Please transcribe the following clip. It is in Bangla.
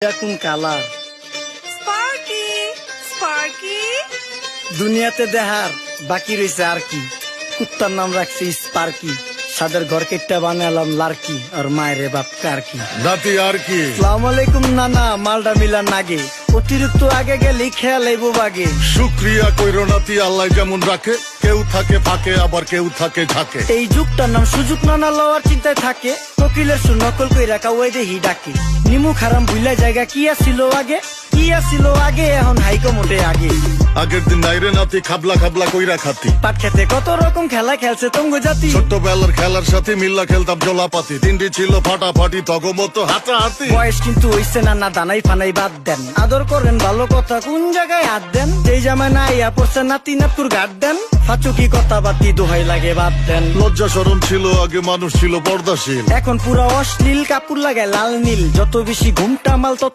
কোন কালার স্পার্কি স্পার্কি দুনিয়াতে দেহার বাকি রয়েছে আর কি। কুত্তার নাম রাখছি স্পার্কি, সাদের ঘর কেটটা বানালাম লার্কি, আর মায়ের বাপ কারকি। নাতি আর কি? সালাম আলাইকুম নানা, মালডা মিলা নাগে, অতিরিক্ত আগে গেলে খেয়াল আইবো বাগে। শুক্রিয়া কইরো নাতি, আল্লাহ যেমন রাখে, কেউ থাকে ফাঁকে আবার কেউ থাকে ঝাঁকে। এই যুগটার নাম সুযোগ নানা লওয়ার চিন্তায় থাকে, কোকিলের সু নকল কই রাখা ওই দেহি ডাকে। নিমু খারাম ভুলা জায়গা কি আসিল আগে, কি আসিল আগে, এখন হাইকো মোটে আগে। আগের দিন নাইরে নাতি খাবলা খাবলা কইরা খাতি, পাট খেতে কত রকম খেলা খেলছে তঙ্গ জাতি। ছোট্টবেলার খেলার সাথে মিল্লা খেলতাম জলাপাতি, তিনটি ছিল ফাটাফাটি তগমতো হাতাহাতি। বয়স কিন্তু হইছে না দানাই ফানাই বাদ দেন, আদর করেন ভালো কথা কোন জায়গায় হাত দেন। যেই জামায় না ইয়া পড়ছে নাতি নাতকুর গাট দেন, ফাচুকি কথা বাতি দোহাই লাগে বাদ দেন। লজ্জা শরম ছিল আগে, মানুষ ছিল পর্দাশীল, এখন পুরা অশ্লীল, কাপড় লাগায় লাল নীল, যত বেশি ঘুমটা মাল তত